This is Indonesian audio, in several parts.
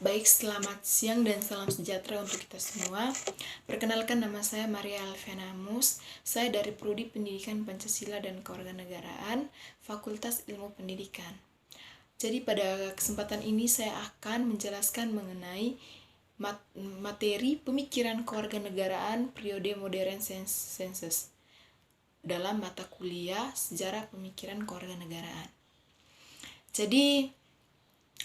Baik, selamat siang dan salam sejahtera untuk kita semua. Perkenalkan, nama saya Maria Alfiana Mus. Saya dari Prodi Pendidikan Pancasila dan Kewarganegaraan, Fakultas Ilmu Pendidikan. Jadi pada kesempatan ini saya akan menjelaskan mengenai materi pemikiran kewarganegaraan periode modern sensus dalam mata kuliah Sejarah Pemikiran Kewarganegaraan. Jadi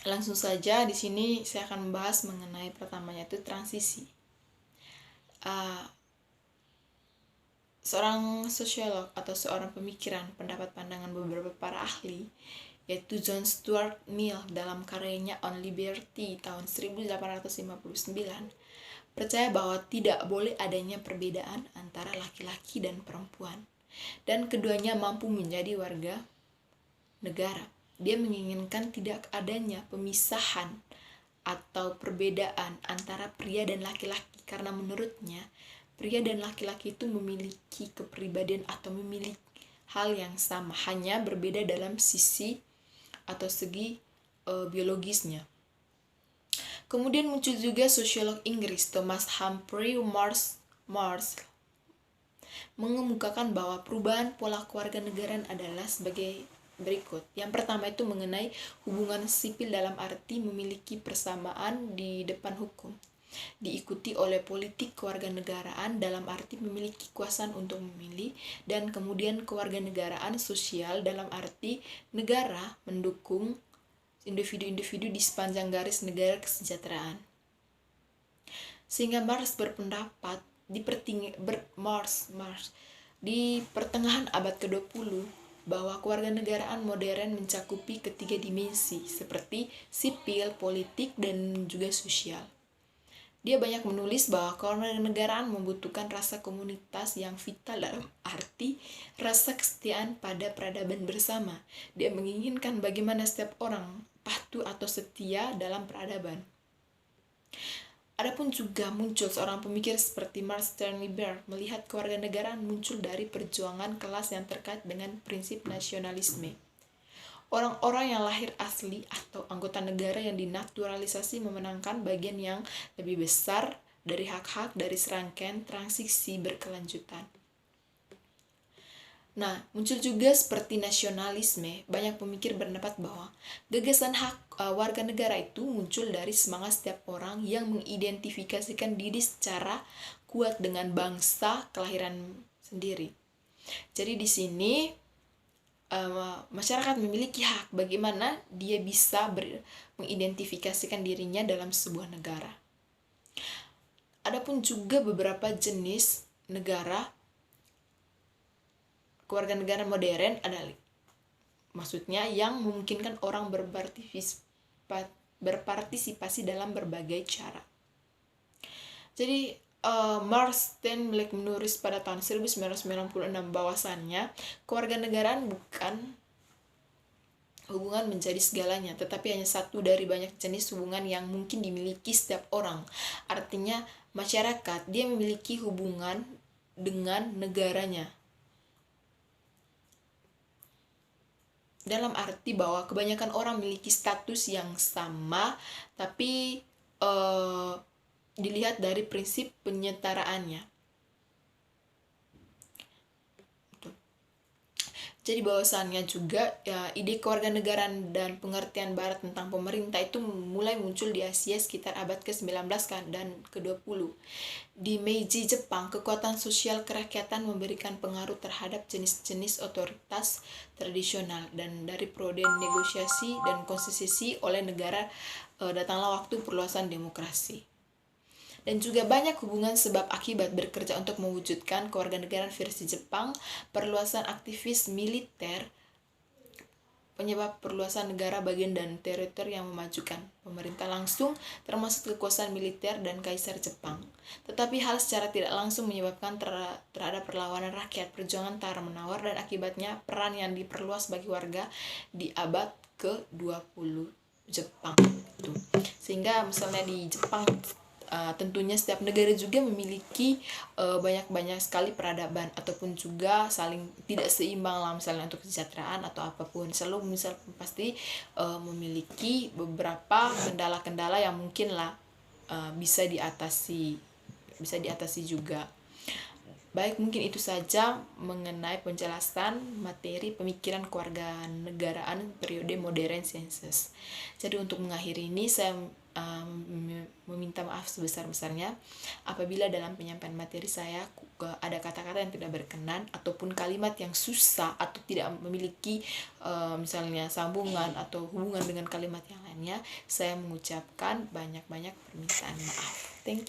langsung saja di sini saya akan membahas mengenai pertamanya itu transisi. Seorang sosiolog atau seorang pemikiran pendapat pandangan beberapa para ahli, yaitu John Stuart Mill dalam karyanya On Liberty tahun 1859, percaya bahwa tidak boleh adanya perbedaan antara laki-laki dan perempuan, dan keduanya mampu menjadi warga negara. Dia menginginkan tidak adanya pemisahan atau perbedaan antara pria dan laki-laki, karena menurutnya pria dan laki-laki itu memiliki kepribadian atau memiliki hal yang sama, hanya berbeda dalam sisi atau segi biologisnya. Kemudian muncul juga sosiolog Inggris Thomas Humphrey Mars mengemukakan bahwa perubahan pola kewarganegaraan adalah sebagai berikut. Yang pertama itu mengenai hubungan sipil dalam arti memiliki persamaan di depan hukum, diikuti oleh politik kewarganegaraan dalam arti memiliki kekuasaan untuk memilih, dan kemudian kewarganegaraan sosial dalam arti negara mendukung individu-individu di sepanjang garis negara kesejahteraan. Sehingga Mars berpendapat di pertengahan abad ke-20 bahwa kewarganegaraan modern mencakupi ketiga dimensi seperti sipil, politik, dan juga sosial. Dia banyak menulis bahwa kewarganegaraan membutuhkan rasa komunitas yang vital dalam arti rasa kesetiaan pada peradaban bersama. Dia menginginkan bagaimana setiap orang patuh atau setia dalam peradaban. Adapun juga muncul seorang pemikir seperti Mark Stanley Baird melihat kewarganegaraan muncul dari perjuangan kelas yang terkait dengan prinsip nasionalisme. Orang-orang yang lahir asli atau anggota negara yang dinaturalisasi memenangkan bagian yang lebih besar dari hak-hak dari serangkaian transisi berkelanjutan. Nah, muncul juga seperti nasionalisme. Banyak pemikir berpendapat bahwa gagasan hak warga negara itu muncul dari semangat setiap orang yang mengidentifikasikan diri secara kuat dengan bangsa kelahiran sendiri. Jadi di sini masyarakat memiliki hak bagaimana dia bisa mengidentifikasikan dirinya dalam sebuah negara. Adapun juga beberapa jenis negara kewarganegaraan modern adalah maksudnya yang memungkinkan orang berpartisipasi dalam berbagai cara. Jadi Marston menulis pada tahun 1996 bahwasannya kewarganegaraan bukan hubungan menjadi segalanya, tetapi hanya satu dari banyak jenis hubungan yang mungkin dimiliki setiap orang. Artinya masyarakat dia memiliki hubungan dengan negaranya, dalam arti bahwa kebanyakan orang memiliki status yang sama, tapi dilihat dari prinsip penyetaraannya. Jadi bahwasannya juga ide kewarganegaraan dan pengertian barat tentang pemerintah itu mulai muncul di Asia sekitar abad ke-19 dan ke-20. Di Meiji Jepang, kekuatan sosial kerakyatan memberikan pengaruh terhadap jenis-jenis otoritas tradisional, dan dari periode negosiasi dan konstitusi oleh negara datanglah waktu perluasan demokrasi. Dan juga banyak hubungan sebab akibat bekerja untuk mewujudkan kewarganegaraan versi Jepang, perluasan aktivis militer, penyebab perluasan negara bagian dan teritori yang memajukan pemerintah langsung, termasuk kekuasaan militer dan kaisar Jepang. Tetapi hal secara tidak langsung menyebabkan terhadap perlawanan rakyat, perjuangan tawar-menawar, dan akibatnya peran yang diperluas bagi warga di abad ke-20 Jepang. Sehingga misalnya di Jepang tentunya setiap negara juga memiliki banyak sekali peradaban ataupun juga saling tidak seimbang lah, misalnya untuk kesejahteraan atau apapun, selalu pasti memiliki beberapa kendala-kendala yang mungkin lah bisa diatasi juga. Baik, mungkin itu saja mengenai penjelasan materi pemikiran kewarganegaraan periode modern sensus. Jadi untuk mengakhiri ini saya meminta maaf sebesar-besarnya apabila dalam penyampaian materi saya ada kata-kata yang tidak berkenan ataupun kalimat yang susah atau tidak memiliki misalnya sambungan atau hubungan dengan kalimat yang lainnya. Saya mengucapkan banyak-banyak permintaan maaf. Thank you.